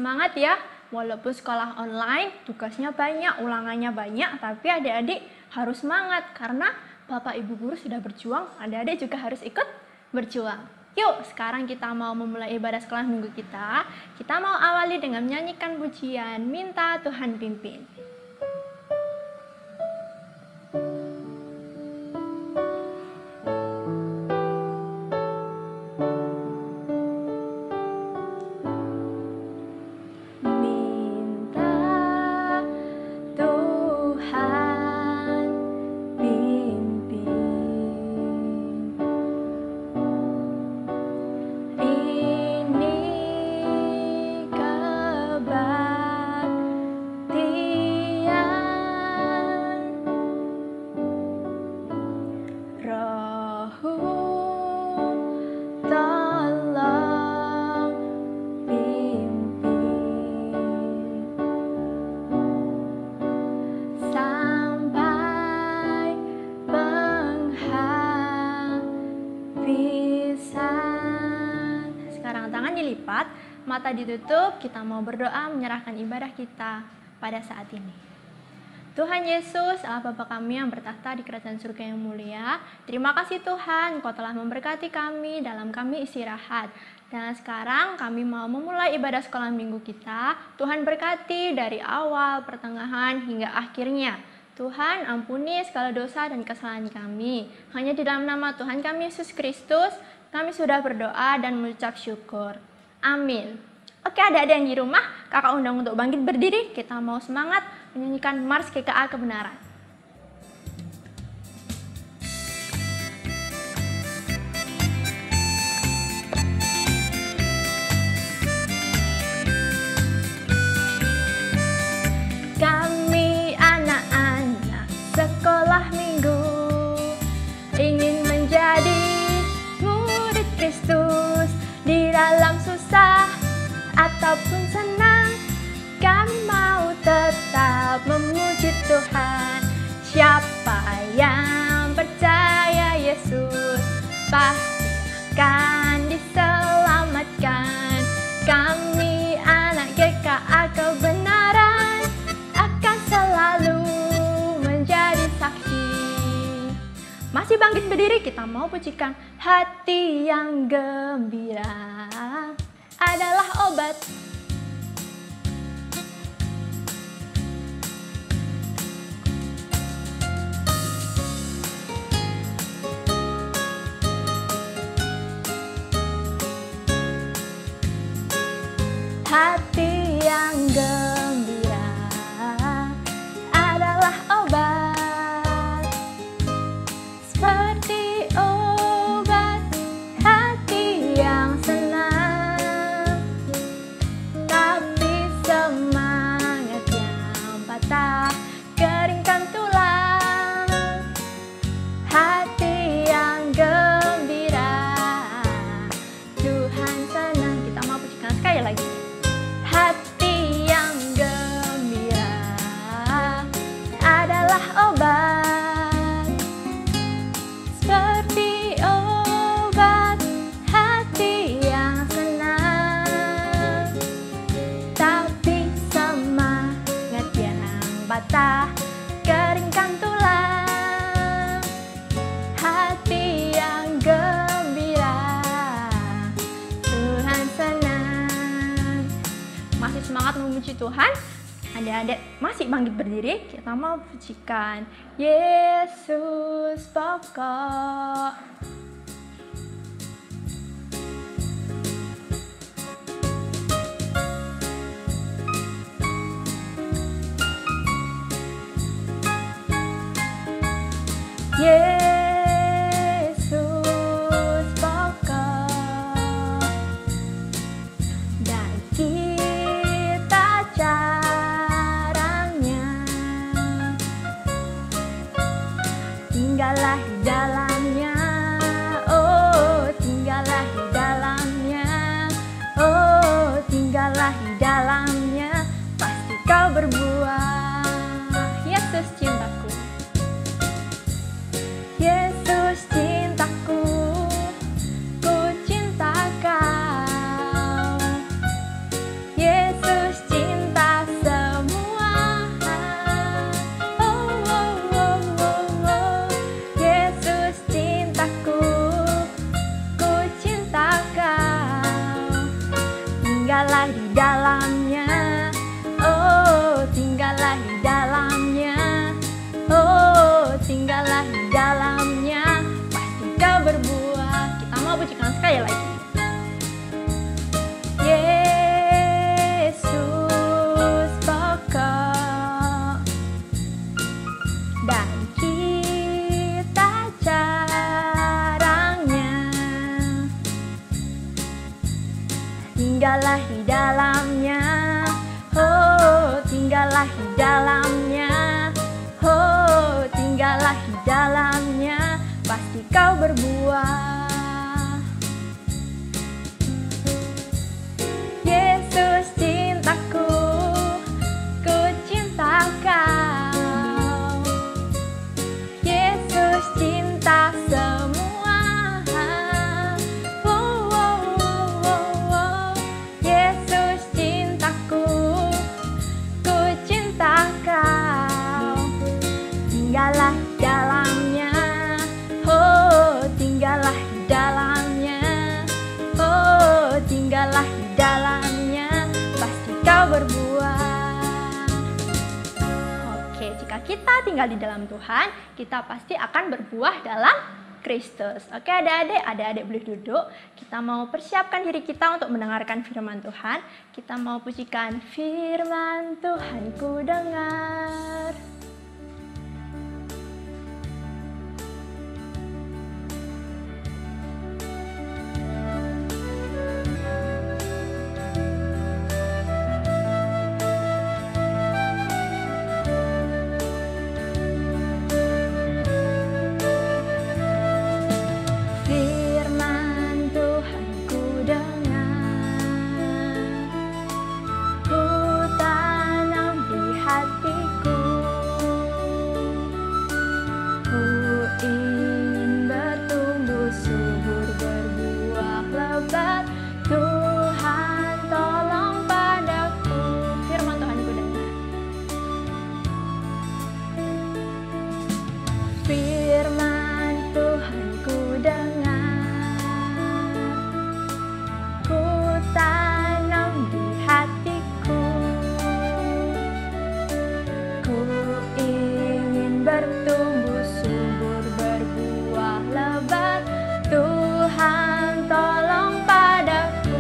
semangat ya. Walaupun sekolah online, tugasnya banyak, ulangannya banyak, tapi adik-adik harus semangat karena Bapak Ibu guru sudah berjuang, adik-adik juga harus ikut berjuang. Yuk, sekarang kita mau memulai ibadah sekolah minggu kita. Kita mau awali dengan menyanyikan pujian, minta Tuhan pimpin. Mata ditutup, kita mau berdoa menyerahkan ibadah kita pada saat ini. Tuhan Yesus, Allah Bapa kami yang bertahta di kerajaan surga yang mulia, terima kasih Tuhan, Engkau telah memberkati kami dalam kami istirahat. Dan sekarang kami mau memulai ibadah sekolah minggu kita. Tuhan berkati dari awal, pertengahan, hingga akhirnya. Tuhan ampuni segala dosa dan kesalahan kami. Hanya di dalam nama Tuhan kami Yesus Kristus, kami sudah berdoa dan mengucap syukur. Amin. Oke, adik-adik yang di rumah, kakak undang untuk bangkit berdiri. Kita mau semangat menyanyikan Mars GKA Kebenaran. Kami anak-anak sekolah minggu ingin menjadi murid Kristus. Di dalam susah ataupun senang, kami mau tetap memuji Tuhan. Siapa yang percaya Yesus pasti akan diselamatkan. Kami anak GKA Kebenaran akan selalu menjadi saksi. Masih bangkit berdiri, kita mau pujikan. Hati yang gembira adalah obat. Hati yang gembira adalah obat. Seperti obat hati yang senang, tapi semangat yang patah keringkan tulang. Hati yang gembira, Tuhan senang. Kita mau pujikan sekali lagi. Hati yang gembira adalah obat. Seperti obat hati yang senang, tapi semangat yang patah keringkan tulang. Hati yang gembira, Tuhan senang. Masih semangat memuji Tuhan? Adik-adik masih bangkit berdiri, kita mau pujikan Yesus pokok. Yesus pokok, dan kita caranya tinggallah di dalamnya. Oh, tinggallah di dalamnya. Oh, tinggallah di dalamnya, pasti kau berbuah. Yesus cintaku, Yesus cintaku, ku cinta kau. Yesus dalamnya. Oh, tinggallah di dalamnya. Oh, tinggallah di dalamnya, pasti kau berbuah. Yesus cintaku, ku cinta kau. Yesus cinta semua. Oh, oh, oh, oh, oh. Yesus cintaku, ku cinta kau. Tinggallah di dalamnya. Oh, tinggallah di dalamnya. Oh, tinggallah di dalamnya, pasti kau berbuah. Oke, jika kita tinggal di dalam Tuhan, kita pasti akan berbuah dalam Kristus. Oke, adik-adik boleh duduk. Kita mau persiapkan diri kita untuk mendengarkan firman Tuhan. Kita mau pujikan firman Tuhan ku dengar. Firman Tuhan ku dengar, ku tanam di hatiku. Ku ingin bertumbuh subur, berbuah lebat. Tuhan tolong padaku. Firman Tuhan ku dengar. Firman Tuhan ku dengar, ku tanam di hatiku. Ku ingin bertumbuh subur, berbuah lebat. Tuhan tolong padaku.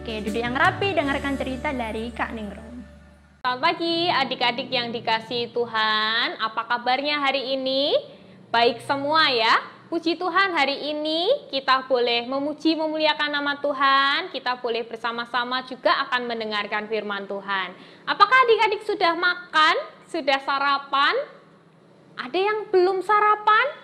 Oke, duduk yang rapi, dengarkan cerita dari Kak Ningrum. Selamat pagi adik-adik yang dikasihi Tuhan. Apa kabarnya hari ini? Baik semua ya. Puji Tuhan, hari ini kita boleh memuji memuliakan nama Tuhan. Kita boleh bersama-sama juga akan mendengarkan firman Tuhan. Apakah adik-adik sudah makan? Sudah sarapan? Ada yang belum sarapan?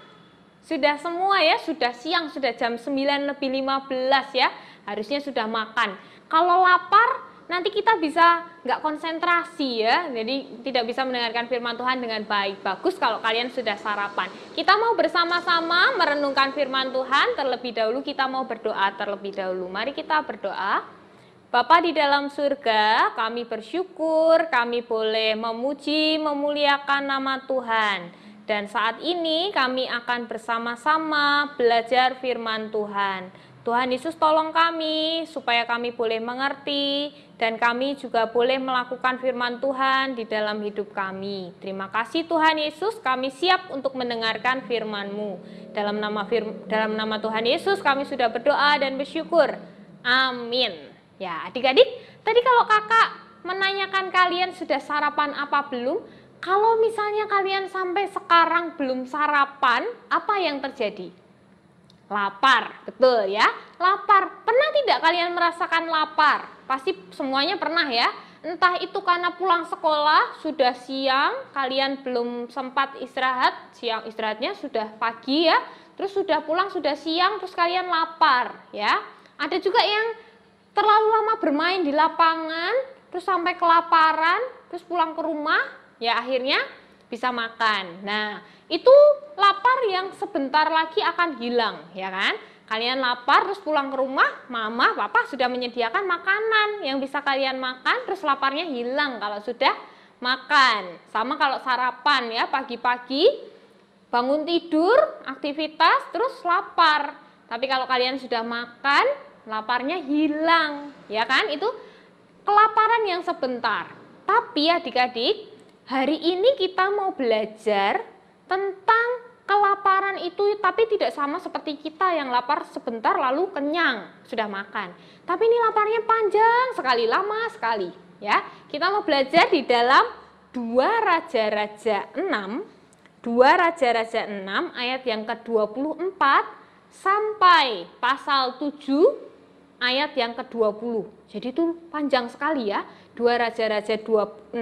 Sudah semua ya, sudah siang, sudah jam 9:15 ya. Harusnya sudah makan. Kalau lapar, nanti kita bisa nggak konsentrasi ya, jadi tidak bisa mendengarkan firman Tuhan dengan baik. Bagus kalau kalian sudah sarapan. Kita mau bersama-sama merenungkan firman Tuhan. Terlebih dahulu kita mau berdoa terlebih dahulu. Mari kita berdoa. Bapa di dalam surga, kami bersyukur kami boleh memuji memuliakan nama Tuhan. Dan saat ini kami akan bersama-sama belajar firman Tuhan. Tuhan Yesus tolong kami supaya kami boleh mengerti dan kami juga boleh melakukan firman Tuhan di dalam hidup kami. Terima kasih Tuhan Yesus, kami siap untuk mendengarkan firman-Mu. Dalam nama Tuhan Yesus kami sudah berdoa dan bersyukur. Amin. Ya, adik-adik, tadi kalau kakak menanyakan kalian sudah sarapan apa belum? Kalau misalnya kalian sampai sekarang belum sarapan, apa yang terjadi? Lapar, betul ya, lapar. Pernah tidak kalian merasakan lapar? Pasti semuanya pernah ya. Entah itu karena pulang sekolah, sudah siang, kalian belum sempat istirahat, siang istirahatnya sudah pagi ya, terus sudah pulang, sudah siang, terus kalian lapar ya. Ada juga yang terlalu lama bermain di lapangan, terus sampai kelaparan, terus pulang ke rumah, ya akhirnya bisa makan. Nah, itu lapar yang sebentar lagi akan hilang, ya kan? Kalian lapar terus pulang ke rumah, mama, papa sudah menyediakan makanan yang bisa kalian makan, terus laparnya hilang kalau sudah makan. Sama kalau sarapan ya, pagi-pagi bangun tidur, aktivitas, terus lapar. Tapi kalau kalian sudah makan, laparnya hilang, ya kan? Itu kelaparan yang sebentar. Tapi adik-adik, hari ini kita mau belajar tentang kelaparan itu, tapi tidak sama seperti kita yang lapar sebentar lalu kenyang, sudah makan. Tapi ini laparnya panjang sekali, lama sekali. Ya, kita mau belajar di dalam 2 Raja-Raja 6, 2 Raja-Raja 6 ayat yang ke-24 sampai pasal 7 ayat yang ke-20. Jadi itu panjang sekali ya. 2 Raja-Raja 26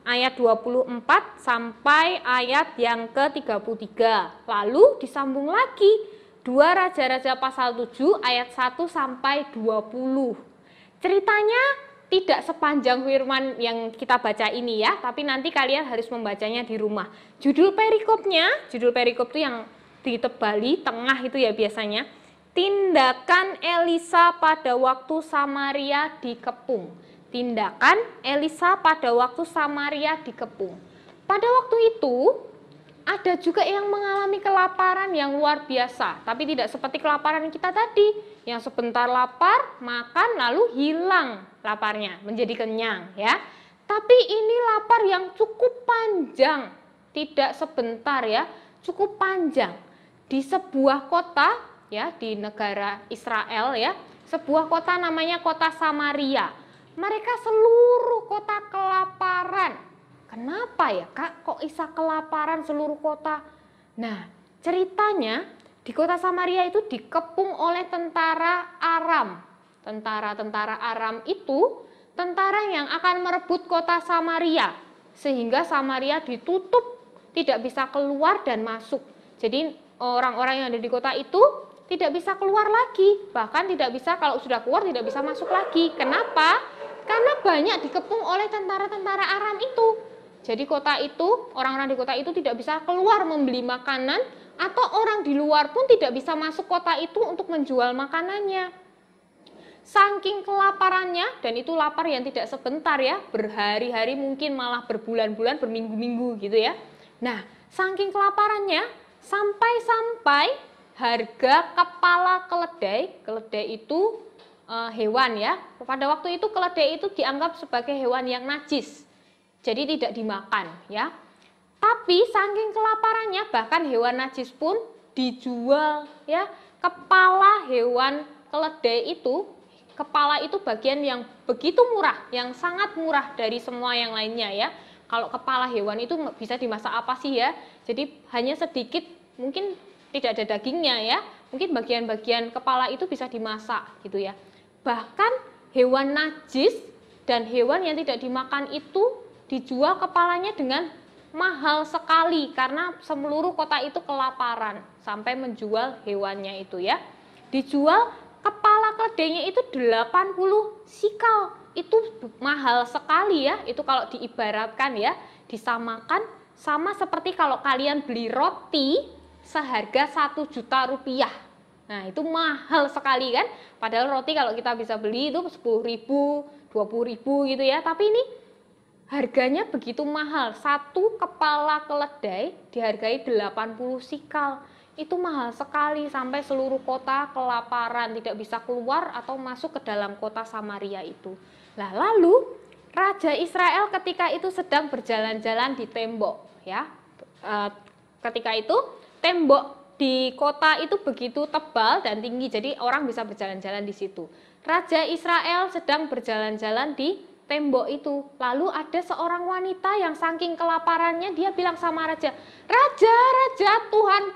ayat 24 sampai ayat yang ke-33. Lalu disambung lagi 2 Raja-Raja pasal 7 ayat 1 sampai 20. Ceritanya tidak sepanjang firman yang kita baca ini ya, tapi nanti kalian harus membacanya di rumah. Judul perikop itu yang ditebali tengah itu ya biasanya. Tindakan Elisa pada waktu Samaria dikepung. Tindakan Elisa pada waktu Samaria dikepung. Pada waktu itu ada juga yang mengalami kelaparan yang luar biasa, tapi tidak seperti kelaparan kita tadi, yang sebentar lapar, makan lalu hilang laparnya, menjadi kenyang ya. Tapi ini lapar yang cukup panjang, tidak sebentar ya, cukup panjang. Di sebuah kota ya, di negara Israel ya, sebuah kota namanya kota Samaria. Mereka seluruh kota kelaparan. Kenapa ya Kak, kok bisa kelaparan seluruh kota? Nah, ceritanya di kota Samaria itu dikepung oleh tentara Aram. Tentara-tentara Aram itu tentara yang akan merebut kota Samaria. Sehingga Samaria ditutup, tidak bisa keluar dan masuk. Jadi orang-orang yang ada di kota itu tidak bisa keluar lagi. Bahkan tidak bisa, kalau sudah keluar tidak bisa masuk lagi. Kenapa? Karena banyak dikepung oleh tentara-tentara Aram itu. Jadi kota itu, orang-orang di kota itu tidak bisa keluar membeli makanan, atau orang di luar pun tidak bisa masuk kota itu untuk menjual makanannya. Saking kelaparannya, dan itu lapar yang tidak sebentar ya, berhari-hari mungkin malah berbulan-bulan, berminggu-minggu gitu ya. Nah, saking kelaparannya, sampai-sampai harga kepala keledai itu hewan ya. Pada waktu itu keledai itu dianggap sebagai hewan yang najis. Jadi tidak dimakan ya. Tapi saking kelaparannya bahkan hewan najis pun dijual ya. Kepala hewan keledai itu, kepala itu bagian yang begitu murah, yang sangat murah dari semua yang lainnya ya. Kalau kepala hewan itu bisa dimasak apa sih ya? Jadi hanya sedikit, mungkin tidak ada dagingnya ya. Mungkin bagian-bagian kepala itu bisa dimasak gitu ya. Bahkan hewan najis dan hewan yang tidak dimakan itu dijual kepalanya dengan mahal sekali karena seluruh kota itu kelaparan sampai menjual hewannya itu ya. Dijual kepala keledainya itu 80 sikal. Itu mahal sekali ya. Itu kalau diibaratkan ya, disamakan sama seperti kalau kalian beli roti seharga 1 juta rupiah. Nah, itu mahal sekali kan? Padahal roti kalau kita bisa beli itu 10.000, 20.000 gitu ya. Tapi ini harganya begitu mahal. Satu kepala keledai dihargai 80 sikal. Itu mahal sekali sampai seluruh kota kelaparan, tidak bisa keluar atau masuk ke dalam kota Samaria itu. Nah, lalu Raja Israel ketika itu sedang berjalan-jalan di tembok ya. Ketika itu tembok di kota itu begitu tebal dan tinggi, jadi orang bisa berjalan-jalan di situ. Raja Israel sedang berjalan-jalan di tembok itu. Lalu ada seorang wanita yang saking kelaparannya, dia bilang sama raja, "Raja, raja,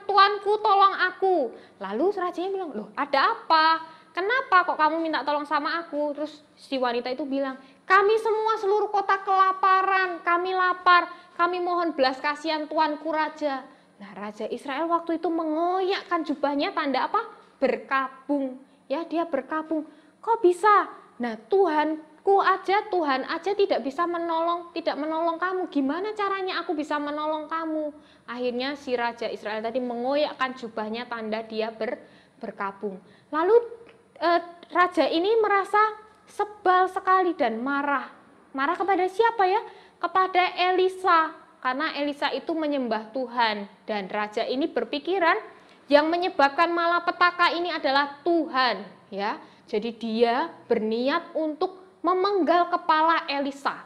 tuanku tolong aku." Lalu rajanya bilang, "Loh, ada apa? Kenapa kok kamu minta tolong sama aku?" Terus si wanita itu bilang, "Kami semua seluruh kota kelaparan, kami lapar, kami mohon belas kasihan tuanku raja." Nah, Raja Israel waktu itu mengoyakkan jubahnya, tanda apa? Berkabung. Ya, dia berkabung. Kok bisa? Nah, Tuhan aja tidak bisa tidak menolong kamu. Gimana caranya aku bisa menolong kamu? Akhirnya si Raja Israel tadi mengoyakkan jubahnya, tanda dia berkabung. Lalu raja ini merasa sebal sekali dan marah. Marah kepada siapa ya? Kepada Elisa. Karena Elisa itu menyembah Tuhan, dan raja ini berpikiran yang menyebabkan malapetaka ini adalah Tuhan, ya. Jadi dia berniat untuk memenggal kepala Elisa,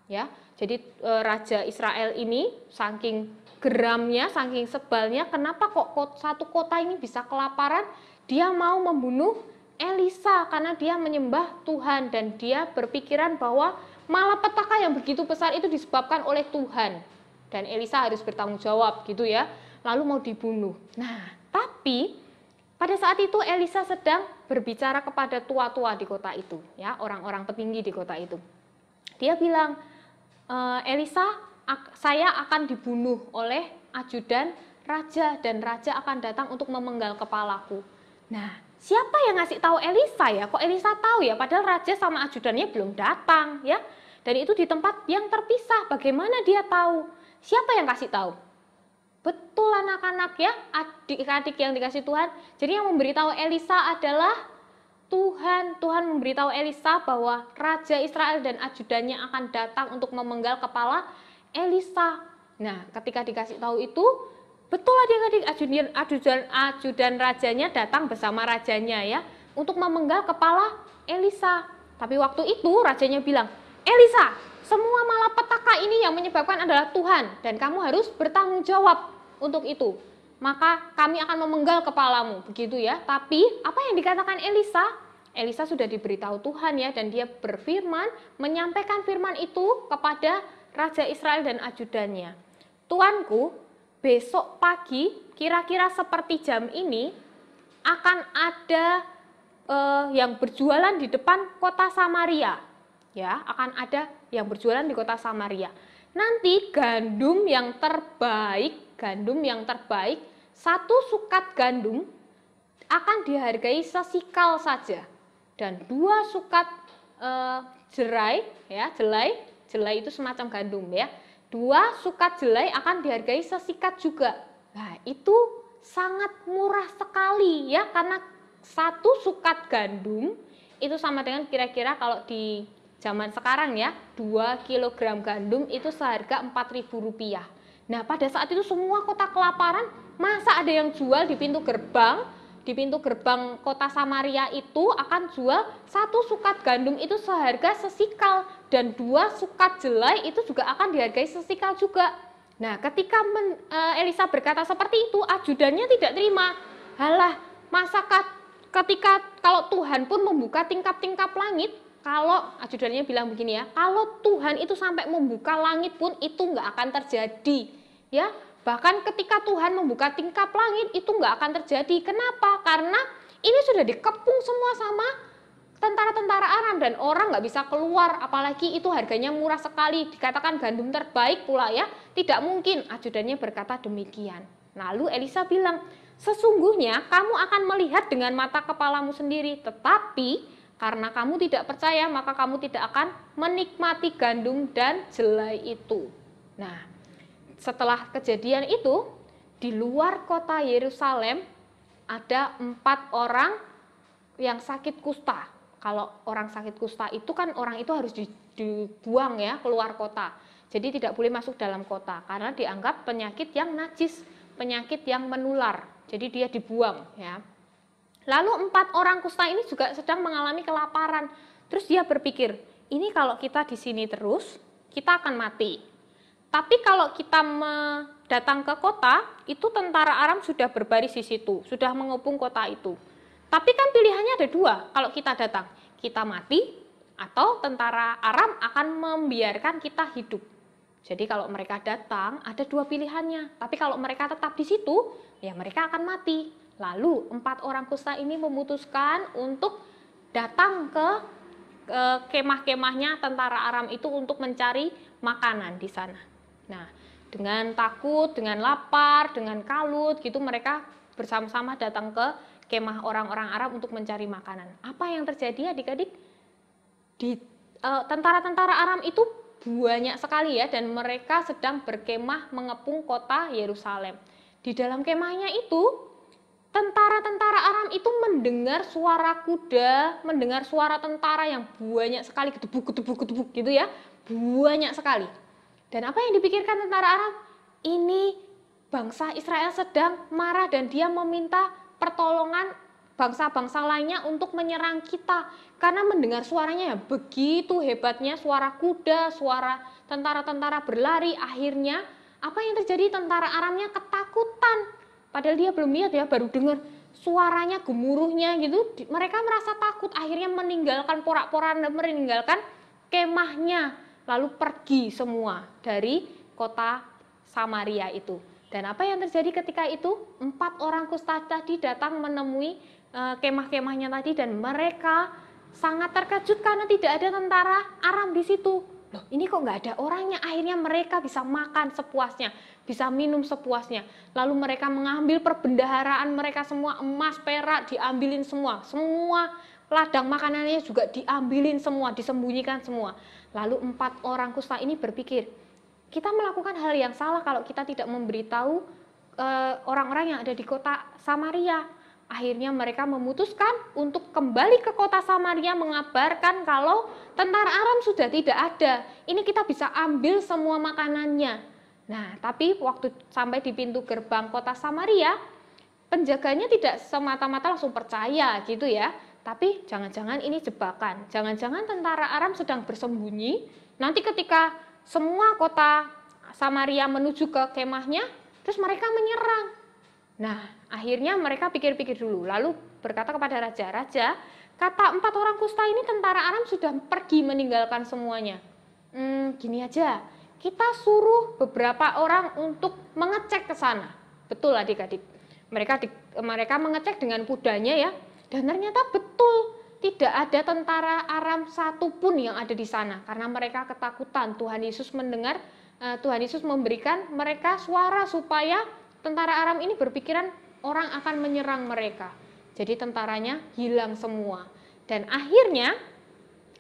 ya. Jadi Raja Israel ini saking geramnya, saking sebalnya, kenapa kok satu kota ini bisa kelaparan? Dia mau membunuh Elisa karena dia menyembah Tuhan dan dia berpikiran bahwa malapetaka yang begitu besar itu disebabkan oleh Tuhan. Dan Elisa harus bertanggung jawab gitu ya, lalu mau dibunuh. Nah, tapi Pada saat itu Elisa sedang berbicara kepada tua-tua di kota itu, ya, orang-orang petinggi di kota itu. Dia bilang, Elisa, saya akan dibunuh oleh ajudan raja dan raja akan datang untuk memenggal kepalaku. Nah, siapa yang ngasih tahu Elisa ya? Kok Elisa tahu ya? Padahal raja sama ajudannya belum datang, ya. Dan itu di tempat yang terpisah. Bagaimana dia tahu? Siapa yang kasih tahu? Betul anak-anak ya, adik-adik yang dikasih Tuhan. Jadi yang memberitahu Elisa adalah Tuhan. Tuhan memberitahu Elisa bahwa Raja Israel dan ajudannya akan datang untuk memenggal kepala Elisa. Nah, ketika dikasih tahu itu, betul adik-adik, ajudan rajanya datang bersama rajanya ya, untuk memenggal kepala Elisa. Tapi waktu itu rajanya bilang, Elisa, semua malapetaka ini yang menyebabkan adalah Tuhan dan kamu harus bertanggung jawab untuk itu. Maka kami akan memenggal kepalamu, begitu ya. Tapi apa yang dikatakan Elisa? Elisa sudah diberitahu Tuhan ya, dan dia berfirman, menyampaikan firman itu kepada Raja Israel dan ajudannya. Tuanku, besok pagi kira-kira seperti jam ini akan ada yang berjualan di depan kota Samaria. Ya, akan ada yang berjualan di kota Samaria. Nanti gandum yang terbaik, satu sukat gandum akan dihargai sesikal saja. Dan 2 sukat jelai, ya, jelai itu semacam gandum ya. 2 sukat jelai akan dihargai sesikat juga. Nah, itu sangat murah sekali ya, karena 1 sukat gandum itu sama dengan kira-kira kalau di zaman sekarang ya, 2 kilogram gandum itu seharga Rp4.000. Nah, pada saat itu semua kota kelaparan, masa ada yang jual di pintu gerbang? Di pintu gerbang kota Samaria itu akan jual 1 sukat gandum itu seharga sesikal, dan 2 sukat jelai itu juga akan dihargai sesikal juga. Nah, ketika Elisa berkata seperti itu, ajudannya tidak terima. Halah, masa ketika kalau Tuhan pun membuka tingkap-tingkap langit, kalau ajudannya bilang begini ya, kalau Tuhan itu sampai membuka langit pun itu nggak akan terjadi, ya. Bahkan ketika Tuhan membuka tingkap langit itu nggak akan terjadi. Kenapa? Karena ini sudah dikepung semua sama tentara-tentara Aram dan orang nggak bisa keluar. Apalagi itu harganya murah sekali, dikatakan gandum terbaik pula ya. Tidak mungkin, ajudannya berkata demikian. Lalu Elisa bilang, sesungguhnya kamu akan melihat dengan mata kepalamu sendiri, tetapi karena kamu tidak percaya, maka kamu tidak akan menikmati gandum dan jelai itu. Nah, setelah kejadian itu, di luar kota Yerusalem ada 4 orang yang sakit kusta. Kalau orang sakit kusta itu kan orang itu harus dibuang ya keluar kota. Jadi tidak boleh masuk dalam kota karena dianggap penyakit yang najis, penyakit yang menular. Jadi dia dibuang ya. Lalu 4 orang kusta ini juga sedang mengalami kelaparan. Terus dia berpikir, ini kalau kita di sini terus, kita akan mati. Tapi kalau kita datang ke kota, itu tentara Aram sudah berbaris di situ, sudah mengepung kota itu. Tapi kan pilihannya ada 2, kalau kita datang, kita mati, atau tentara Aram akan membiarkan kita hidup. Jadi kalau mereka datang, ada 2 pilihannya. Tapi kalau mereka tetap di situ, ya mereka akan mati. Lalu 4 orang kusta ini memutuskan untuk datang ke kemah-kemahnya tentara Aram itu untuk mencari makanan di sana. Nah, dengan takut, dengan lapar, dengan kalut gitu mereka bersama-sama datang ke kemah orang-orang Arab untuk mencari makanan. Apa yang terjadi adik-adik? Tentara-tentara Aram itu banyak sekali ya, dan mereka sedang berkemah mengepung kota Yerusalem. Di dalam kemahnya itu tentara-tentara Aram itu mendengar suara kuda, mendengar suara tentara yang banyak sekali, gedebuk gitu ya, banyak sekali. Dan apa yang dipikirkan tentara Aram? Ini bangsa Israel sedang marah dan dia meminta pertolongan bangsa-bangsa lainnya untuk menyerang kita. Karena mendengar suaranya ya begitu hebatnya, suara kuda, suara tentara-tentara berlari, akhirnya apa yang terjadi? Tentara Aramnya ketakutan. Padahal dia belum lihat ya, baru dengar suaranya, gemuruhnya gitu. Mereka merasa takut, akhirnya meninggalkan porak-poranda, meninggalkan kemahnya. Lalu pergi semua dari kota Samaria itu. Dan apa yang terjadi ketika itu? 4 orang kusta tadi datang menemui kemah-kemahnya tadi dan mereka sangat terkejut karena tidak ada tentara Aram di situ. Loh, ini kok nggak ada orangnya? Akhirnya mereka bisa makan sepuasnya, bisa minum sepuasnya. Lalu mereka mengambil perbendaharaan mereka semua, emas, perak, diambilin semua. Semua ladang makanannya juga diambilin semua, disembunyikan semua. Lalu 4 orang kusta ini berpikir, kita melakukan hal yang salah kalau kita tidak memberitahu orang-orang yang ada di kota Samaria. Akhirnya mereka memutuskan untuk kembali ke kota Samaria mengabarkan kalau tentara Aram sudah tidak ada. Ini kita bisa ambil semua makanannya. Nah, tapi waktu sampai di pintu gerbang kota Samaria, penjaganya tidak semata-mata langsung percaya gitu ya. Tapi jangan-jangan ini jebakan. Jangan-jangan tentara Aram sedang bersembunyi. Nanti ketika semua kota Samaria menuju ke kemahnya, terus mereka menyerang. Nah, akhirnya mereka pikir-pikir dulu, lalu berkata kepada raja, "Raja, kata 4 orang kusta ini tentara Aram sudah pergi meninggalkan semuanya. Gini aja, kita suruh beberapa orang untuk mengecek ke sana." Betul adik-adik. Mereka mengecek dengan kudanya ya, dan ternyata betul. Tidak ada tentara Aram satupun yang ada di sana karena mereka ketakutan. Tuhan Yesus memberikan mereka suara supaya tentara Aram ini berpikiran orang akan menyerang mereka. Jadi tentaranya hilang semua. Dan akhirnya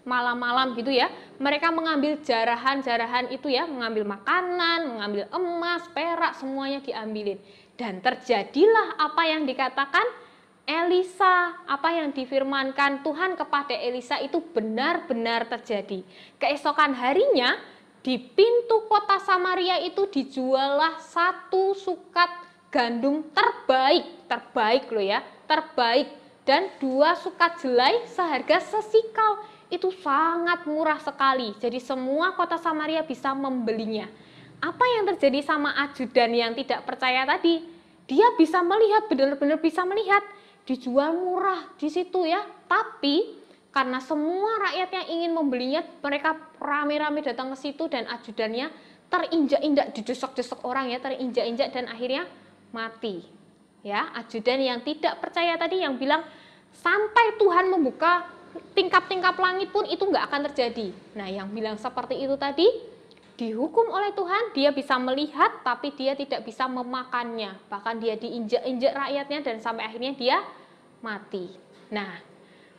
malam-malam gitu ya, mereka mengambil jarahan-jarahan itu ya, mengambil makanan, mengambil emas, perak, semuanya diambilin. Dan terjadilah apa yang dikatakan Elisa, apa yang difirmankan Tuhan kepada Elisa itu benar-benar terjadi. Keesokan harinya di pintu kota Samaria itu dijuallah 1 sukat gandum terbaik loh ya, terbaik, dan 2 sukat jelai seharga sesikal. Itu sangat murah sekali. Jadi semua kota Samaria bisa membelinya. Apa yang terjadi sama ajudan yang tidak percaya tadi? Dia bisa melihat, benar-benar bisa melihat. Dijual murah di situ ya, tapi karena semua rakyat yang ingin membelinya, mereka rame-rame datang ke situ dan ajudannya terinjak-injak, didesek-desek orang ya, terinjak-injak dan akhirnya mati. Ya, ajudan yang tidak percaya tadi yang bilang sampai Tuhan membuka tingkap-tingkap langit pun itu nggak akan terjadi. Nah, yang bilang seperti itu tadi dihukum oleh Tuhan, dia bisa melihat tapi dia tidak bisa memakannya. Bahkan dia diinjak-injak rakyatnya dan sampai akhirnya dia mati. Nah,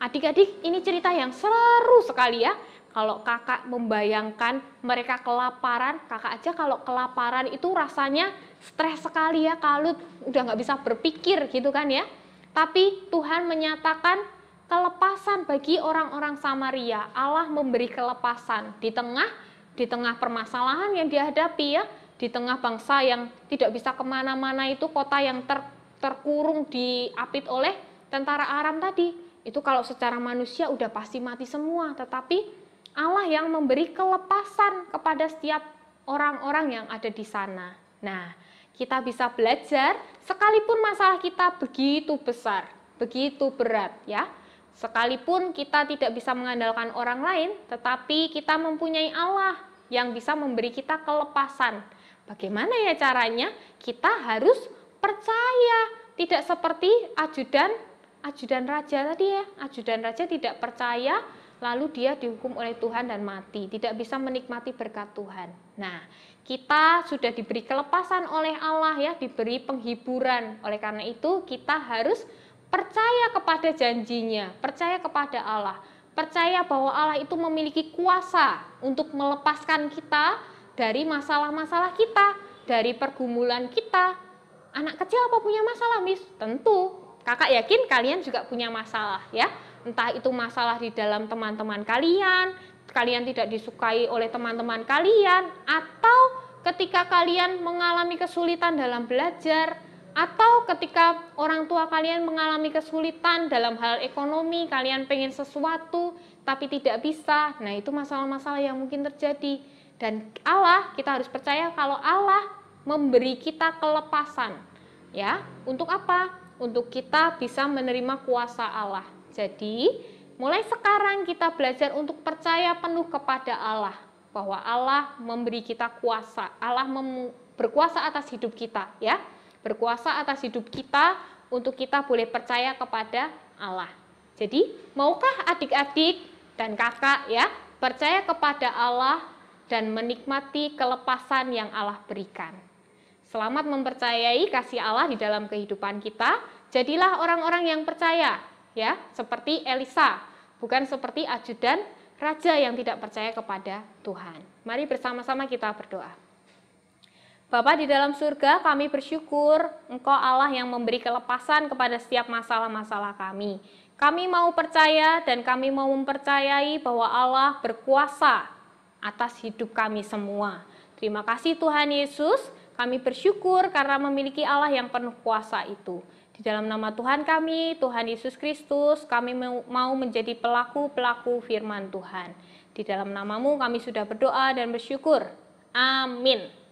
adik-adik, ini cerita yang seru sekali ya. Kalau kakak membayangkan mereka kelaparan, kakak aja kalau kelaparan itu rasanya stres sekali ya, kalut, udah nggak bisa berpikir gitu kan ya. Tapi Tuhan menyatakan kelepasan bagi orang-orang Samaria. Allah memberi kelepasan di tengah permasalahan yang dihadapi ya, di tengah bangsa yang tidak bisa kemana-mana itu, kota yang terkurung diapit oleh tentara Aram tadi. Itu kalau secara manusia udah pasti mati semua, tetapi Allah yang memberi kelepasan kepada setiap orang-orang yang ada di sana. Nah, kita bisa belajar sekalipun masalah kita begitu besar, begitu berat ya. Sekalipun kita tidak bisa mengandalkan orang lain, tetapi kita mempunyai Allah yang bisa memberi kita kelepasan. Bagaimana ya caranya? Kita harus percaya. Tidak seperti ajudan raja tadi ya. Ajudan raja tidak percaya, lalu dia dihukum oleh Tuhan dan mati. Tidak bisa menikmati berkat Tuhan. Nah, kita sudah diberi kelepasan oleh Allah ya, diberi penghiburan. Oleh karena itu, kita harus percaya kepada janjinya, percaya kepada Allah, percaya bahwa Allah itu memiliki kuasa untuk melepaskan kita dari masalah-masalah kita, dari pergumulan kita. Anak kecil apa punya masalah, Miss? Tentu. Kakak yakin kalian juga punya masalah ya. Entah itu masalah di dalam teman-teman kalian, kalian tidak disukai oleh teman-teman kalian, atau ketika kalian mengalami kesulitan dalam belajar, atau ketika orang tua kalian mengalami kesulitan dalam hal ekonomi, kalian pengen sesuatu tapi tidak bisa. Nah, itu masalah-masalah yang mungkin terjadi. Dan Allah, kita harus percaya kalau Allah memberi kita kelepasan. Ya, untuk apa? Untuk kita bisa menerima kuasa Allah. Jadi, mulai sekarang kita belajar untuk percaya penuh kepada Allah. Bahwa Allah memberi kita kuasa. Allah berkuasa atas hidup kita ya. Berkuasa atas hidup kita untuk kita boleh percaya kepada Allah. Jadi, maukah adik-adik dan kakak ya percaya kepada Allah dan menikmati kelepasan yang Allah berikan? Selamat mempercayai kasih Allah di dalam kehidupan kita. Jadilah orang-orang yang percaya ya, seperti Elisa, bukan seperti ajudan raja yang tidak percaya kepada Tuhan. Mari bersama-sama kita berdoa. Bapa di dalam surga, kami bersyukur Engkau Allah yang memberi kelepasan kepada setiap masalah-masalah kami. Kami mau percaya dan kami mau mempercayai bahwa Allah berkuasa atas hidup kami semua. Terima kasih Tuhan Yesus, kami bersyukur karena memiliki Allah yang penuh kuasa itu. Di dalam nama Tuhan kami, Tuhan Yesus Kristus, kami mau menjadi pelaku-pelaku firman Tuhan. Di dalam namamu kami sudah berdoa dan bersyukur. Amin.